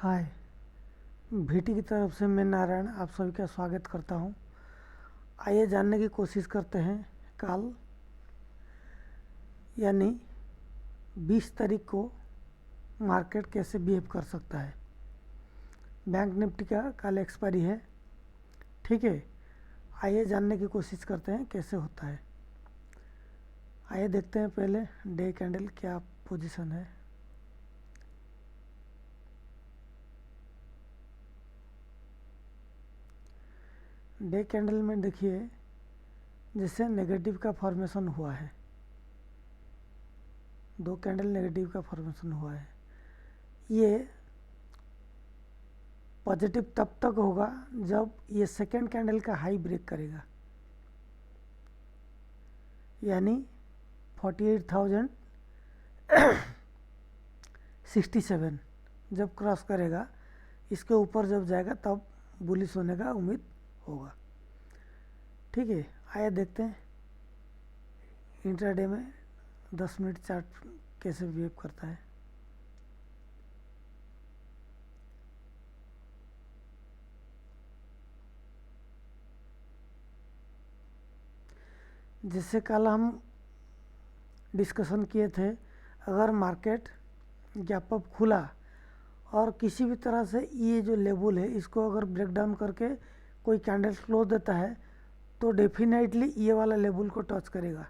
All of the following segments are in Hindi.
हाय, भीटी की तरफ से मैं नारायण आप सभी का स्वागत करता हूं। आइए जानने की कोशिश करते हैं कल यानी 20 तारीख को मार्केट कैसे बिहेव कर सकता है। बैंक निफ्टी का कल एक्सपायरी है, ठीक है। आइए जानने की कोशिश करते हैं कैसे होता है। आइए देखते हैं पहले डे कैंडल क्या पोजीशन है। डे कैंडल में देखिए जैसे नेगेटिव का फॉर्मेशन हुआ है, 2 कैंडल नेगेटिव का फॉर्मेशन हुआ है। ये पॉजिटिव तब तक होगा जब ये सेकेंड कैंडल का हाई ब्रेक करेगा, यानी 48,067 जब क्रॉस करेगा, इसके ऊपर जब जाएगा तब बुलिश होने का उम्मीद होगा, ठीक है। आइए देखते हैं इंट्राडे में 10 मिनट चार्ट कैसे बिहेव करता है। जिससे कल हम डिस्कशन किए थे, अगर मार्केट गैप अप खुला और किसी भी तरह से ये जो लेवल है इसको अगर ब्रेक डाउन करके कोई कैंडल क्लोज देता है तो डेफिनेटली ये वाला लेवल को टच करेगा,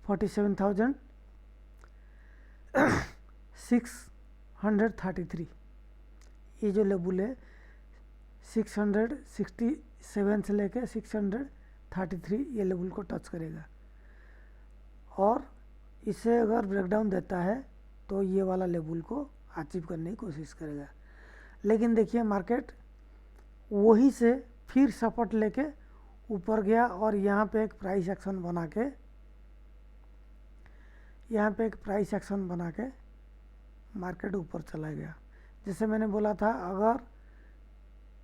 47,633। ये जो लेवल है 667 से लेके 633 ये लेवल को टच करेगा, और इसे अगर ब्रेकडाउन देता है तो ये वाला लेवल को अचीव करने की कोशिश करेगा। लेकिन देखिए मार्केट वहीं से फिर सपोर्ट लेके ऊपर गया और यहाँ पे एक प्राइस एक्शन बना के मार्केट ऊपर चला गया। जैसे मैंने बोला था, अगर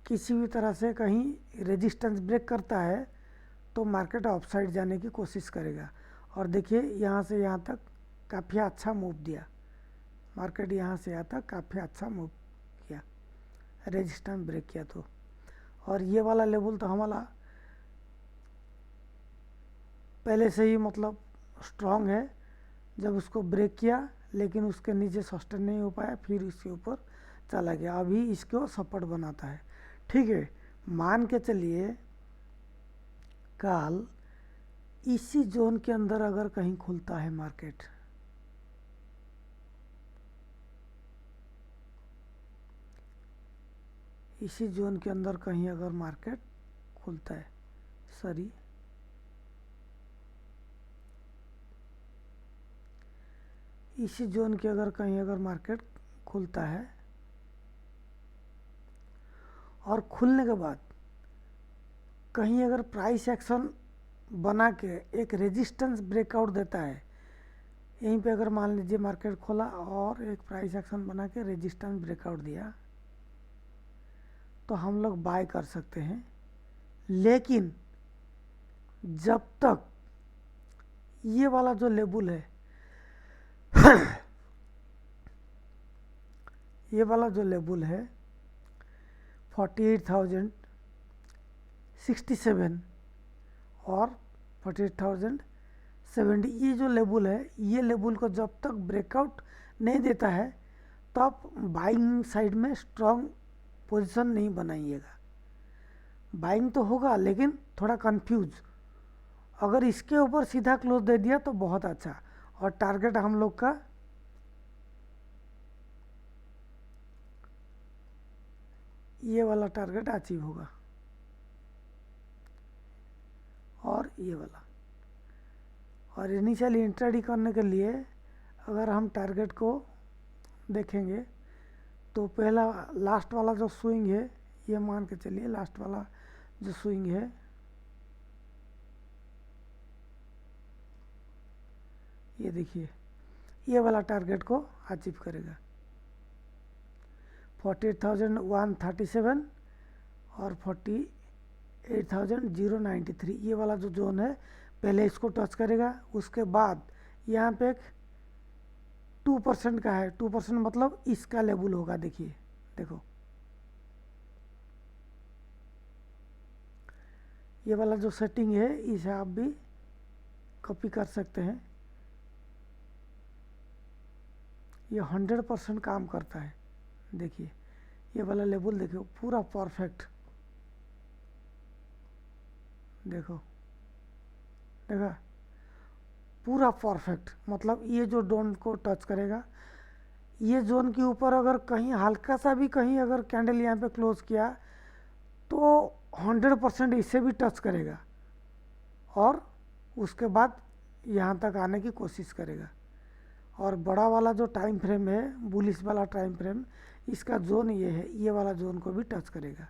किसी भी तरह से कहीं रेजिस्टेंस ब्रेक करता है तो मार्केट अपसाइड जाने की कोशिश करेगा। और देखिए यहाँ से यहाँ तक काफ़ी अच्छा मूव दिया मार्केट, यहाँ से यहाँ तक काफ़ी अच्छा मूव किया, रेजिस्टेंस ब्रेक किया तो। और ये वाला लेवल तो हमारा पहले से ही मतलब स्ट्रॉन्ग है, जब उसको ब्रेक किया लेकिन उसके नीचे सस्टेन नहीं हो पाया, फिर इसके ऊपर चला गया, अभी इसको सपोर्ट बनाता है, ठीक है। मान के चलिए कल इसी जोन के अंदर अगर कहीं खुलता है मार्केट, इसी जोन के अंदर कहीं अगर मार्केट खुलता है, इसी जोन के अगर कहीं अगर मार्केट खुलता है और खुलने के बाद कहीं अगर प्राइस एक्शन बना के एक रेजिस्टेंस ब्रेकआउट देता है, यहीं पे अगर मान लीजिए मार्केट खोला और एक प्राइस एक्शन बना के रेजिस्टेंस ब्रेकआउट दिया तो हम लोग बाय कर सकते हैं। लेकिन जब तक ये वाला जो लेवल है ये वाला जो लेवल है 48,067 और 48,070, ये जो लेवल है, ये लेवल को जब तक ब्रेकआउट नहीं देता है तब बाइंग साइड में स्ट्रॉन्ग पोजीशन नहीं बनाइएगा। बाइंग तो होगा लेकिन थोड़ा कंफ्यूज। अगर इसके ऊपर सीधा क्लोज दे दिया तो बहुत अच्छा, और टारगेट हम लोग का ये वाला टारगेट अचीव होगा, और ये वाला। और इनिशियली इंट्राडे करने के लिए अगर हम टारगेट को देखेंगे तो पहला लास्ट वाला जो स्विंग है, ये मान के चलिए लास्ट वाला जो स्विंग है, ये देखिए ये वाला टारगेट को अचीव करेगा, 48,137 और 48,093। ये वाला जो जोन है पहले इसको टच करेगा, उसके बाद यहाँ पे एक 2% का है, 2% मतलब इसका लेवल होगा, देखिए देखो ये वाला जो सेटिंग है इसे आप भी कॉपी कर सकते हैं। ये 100% काम करता है। देखिए ये वाला लेवल देखिए पूरा परफेक्ट, देखो देखा पूरा परफेक्ट। मतलब ये जो डोन को टच करेगा, ये जोन के ऊपर अगर कहीं हल्का सा भी कहीं अगर कैंडल यहाँ पे क्लोज किया तो 100% इसे भी टच करेगा और उसके बाद यहाँ तक आने की कोशिश करेगा। और बड़ा वाला जो टाइम फ्रेम है, बुलिश वाला टाइम फ्रेम, इसका जोन ये है, ये वाला जोन को भी टच करेगा।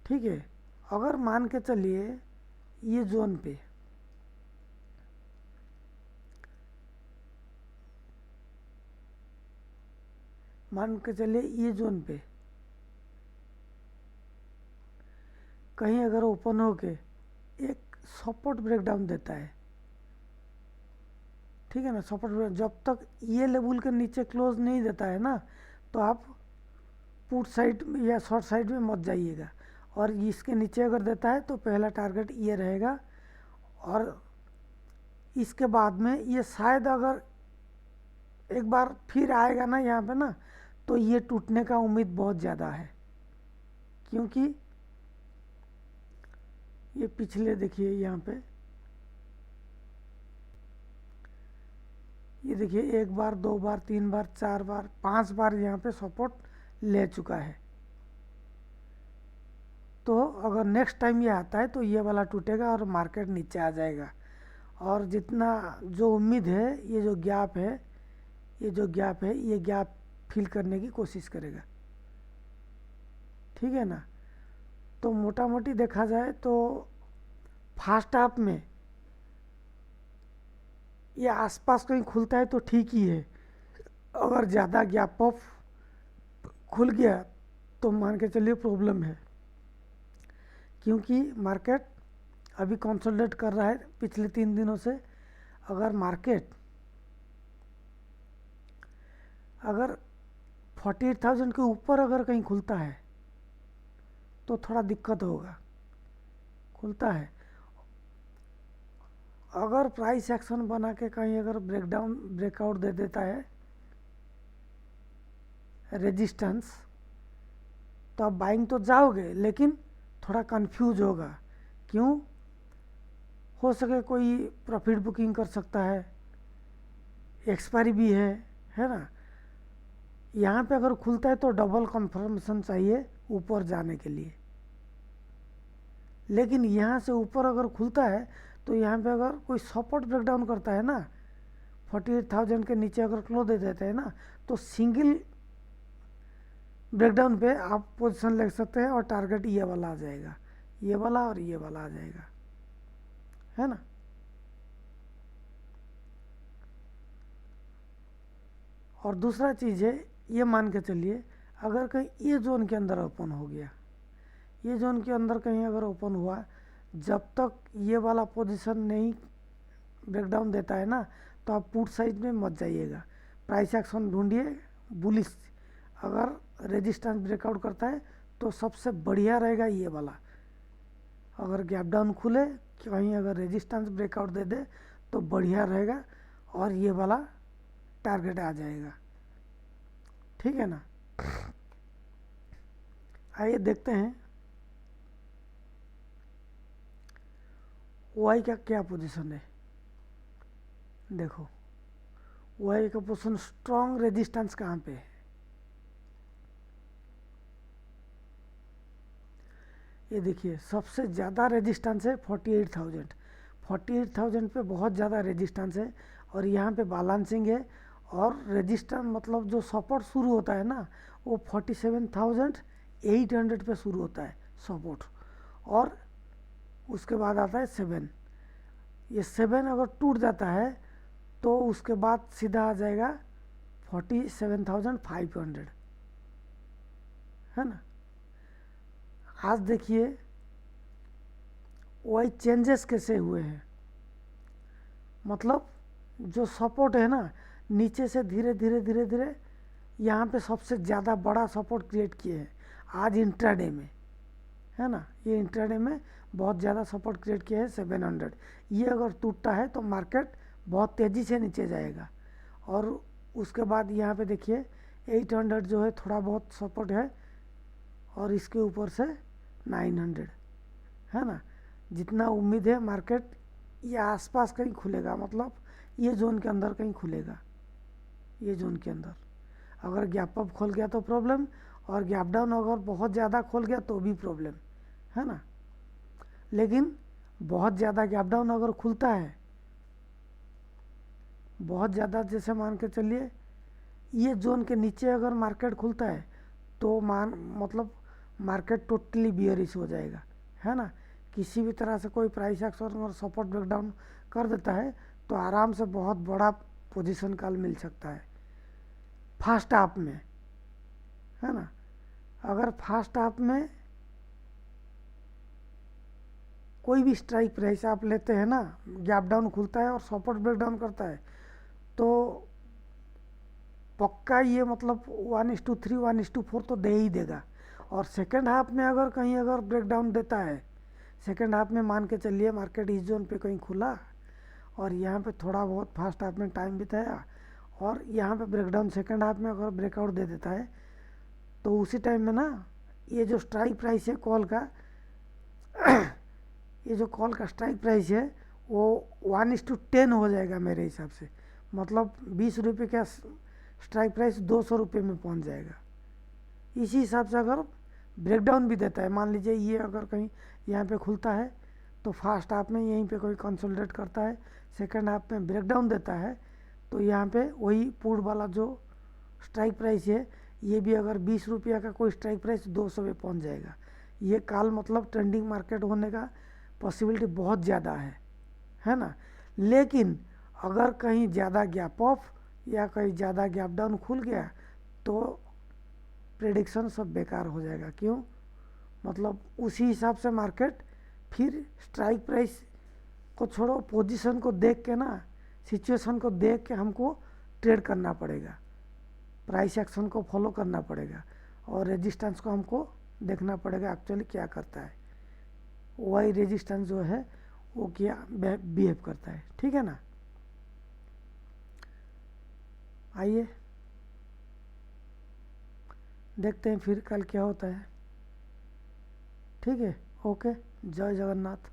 ठीक है, अगर मान के चलिए ये जोन पे मान के चलिए ये जोन पे कहीं अगर ओपन होके एक सपोर्ट ब्रेकडाउन देता है, ठीक है ना, सपोर्ट ब्रेक, जब तक ये लेवल के नीचे क्लोज नहीं देता है ना, तो आप पुट साइड या शॉर्ट साइड में मत जाइएगा। और इसके नीचे अगर देता है तो पहला टारगेट ये रहेगा। और इसके बाद में ये शायद अगर एक बार फिर आएगा ना यहाँ पे ना, तो ये टूटने का उम्मीद बहुत ज़्यादा है, क्योंकि ये पिछले देखिए यहाँ पे, ये देखिए 1 बार 2 बार 3 बार 4 बार 5 बार यहाँ पे सपोर्ट ले चुका है। तो अगर नेक्स्ट टाइम ये आता है तो ये वाला टूटेगा और मार्केट नीचे आ जाएगा। और जितना जो उम्मीद है, ये जो गैप है, ये गैप फिल करने की कोशिश करेगा। ठीक है ना। तो मोटा मोटी देखा जाए तो फर्स्ट हाफ में ये आसपास कहीं खुलता है तो ठीक ही है। अगर ज़्यादा गैप अप खुल गया तो मान के चलिए प्रॉब्लम है, क्योंकि मार्केट अभी कंसोलिडेट कर रहा है पिछले 3 दिनों से। अगर मार्केट अगर 48,000 के ऊपर अगर कहीं खुलता है तो थोड़ा दिक्कत होगा। खुलता है, अगर प्राइस एक्शन बना के कहीं अगर ब्रेकआउट दे देता है रेजिस्टेंस, तो आप बाइंग तो जाओगे लेकिन थोड़ा कंफ्यूज होगा। क्यों? हो सके कोई प्रॉफिट बुकिंग कर सकता है, एक्सपायरी भी है ना। यहाँ पे अगर खुलता है तो डबल कंफर्मेशन चाहिए ऊपर जाने के लिए। लेकिन यहाँ से ऊपर अगर खुलता है तो यहाँ पे अगर कोई सपोर्ट ब्रेकडाउन करता है ना, 48,000 के नीचे अगर क्लोज दे देते हैं ना, तो सिंगल ब्रेकडाउन पे आप पोजीशन ले सकते हैं और टारगेट ये वाला आ जाएगा, ये वाला और ये वाला आ जाएगा, है ना। और दूसरा चीज़ है, ये मान के चलिए अगर कहीं ये जोन के अंदर ओपन हो गया, ये जोन के अंदर कहीं अगर ओपन हुआ, जब तक ये वाला पोजीशन नहीं ब्रेकडाउन देता है ना, तो आप पुट साइड में मत जाइएगा। प्राइस एक्शन ढूंढिए बुलिश। अगर रेजिस्टेंस ब्रेकआउट करता है तो सबसे बढ़िया रहेगा ये वाला। अगर गैप डाउन खुले कहीं अगर रेजिस्टेंस ब्रेकआउट दे दे तो बढ़िया रहेगा और ये वाला टारगेट आ जाएगा। ठीक है ना। आइए देखते हैं वाई का क्या पोजीशन है। देखो वाई का पोजीशन स्ट्रॉन्ग रेजिस्टेंस कहाँ पे है। ये देखिए सबसे ज़्यादा रेजिस्टेंस है 48,000। 48,000 पे बहुत ज़्यादा रेजिस्टेंस है और यहाँ पे बैलेंसिंग है। और रेजिस्टेंस मतलब जो सपोर्ट शुरू होता है ना, वो 47,800 पे शुरू होता है सपोर्ट, और उसके बाद आता है 7। ये 7 अगर टूट जाता है तो उसके बाद सीधा आ जाएगा 47,500, है ना। आज देखिए वही चेंजेस कैसे हुए हैं। मतलब जो सपोर्ट है ना, नीचे से धीरे धीरे धीरे धीरे यहाँ पे सबसे ज़्यादा बड़ा सपोर्ट क्रिएट किए हैं आज इंट्राडे में, है ना। ये इंट्राडे में बहुत ज़्यादा सपोर्ट क्रिएट किया है 700। ये अगर टूटता है तो मार्केट बहुत तेज़ी से नीचे जाएगा। और उसके बाद यहाँ पे देखिए 800 जो है थोड़ा बहुत सपोर्ट है, और इसके ऊपर से 900, है ना। जितना उम्मीद है मार्केट ये आसपास कहीं खुलेगा, मतलब ये जोन के अंदर कहीं खुलेगा, ये जोन के अंदर। अगर गैप अप खोल गया तो प्रॉब्लम, और गैप डाउन अगर बहुत ज़्यादा खोल गया तो भी प्रॉब्लम, है ना। लेकिन बहुत ज़्यादा गैप डाउन अगर खुलता है, बहुत ज़्यादा, जैसे मान के चलिए ये जोन के नीचे अगर मार्केट खुलता है तो मतलब मार्केट टोटली बियरिश हो जाएगा, है ना। किसी भी तरह से कोई प्राइस एक्शन और सपोर्ट ब्रेकडाउन कर देता है तो आराम से बहुत बड़ा पोजीशन कॉल मिल सकता है फास्ट आप में, है ना। अगर फास्ट आप में कोई भी स्ट्राइक प्राइस आप लेते हैं ना, गैप डाउन खुलता है और सपोर्ट ब्रेकडाउन करता है, तो पक्का ये मतलब 1:3 1:4 तो दे ही देगा। और सेकेंड हाफ में अगर कहीं अगर ब्रेकडाउन देता है, सेकेंड हाफ में मान के चलिए मार्केट इस जोन पे कहीं खुला और यहाँ पे थोड़ा बहुत फास्ट हाफ में टाइम बिताया और यहाँ पे ब्रेकडाउन सेकेंड हाफ में अगर ब्रेकआउट दे देता है, तो उसी टाइम में ना ये जो स्ट्राइक प्राइस है कॉल का ये जो कॉल का स्ट्राइक प्राइस है वो 1:10 हो जाएगा मेरे हिसाब से। मतलब 20 रुपये का स्ट्राइक प्राइस 200 रुपये में पहुंच जाएगा। इसी हिसाब से अगर ब्रेकडाउन भी देता है, मान लीजिए ये अगर कहीं यहाँ पे खुलता है तो फास्ट हाफ में यहीं पे कोई कंसोलिडेट करता है, सेकंड हाफ में ब्रेकडाउन देता है, तो यहाँ पे वही पुट वाला जो स्ट्राइक प्राइस है ये भी अगर 20 रुपया का कोई स्ट्राइक प्राइस 200 पे पहुँच जाएगा। ये कॉल मतलब ट्रेंडिंग मार्केट होने का पॉसिबिलिटी बहुत ज़्यादा है ना। लेकिन अगर कहीं ज़्यादा गैप ऑफ या कहीं ज़्यादा गैप डाउन खुल गया तो प्रेडिक्शन सब बेकार हो जाएगा। क्यों? मतलब उसी हिसाब से मार्केट फिर स्ट्राइक प्राइस को छोड़ो, पोजीशन को देख के ना, सिचुएशन को देख के हमको ट्रेड करना पड़ेगा, प्राइस एक्शन को फॉलो करना पड़ेगा और रेजिस्टेंस को हमको देखना पड़ेगा एक्चुअली क्या करता है, वही रेजिस्टेंस जो है वो क्या बिहेव करता है। ठीक है ना। आइए देखते हैं फिर कल क्या होता है। ठीक है, ओके, जय जगन्नाथ।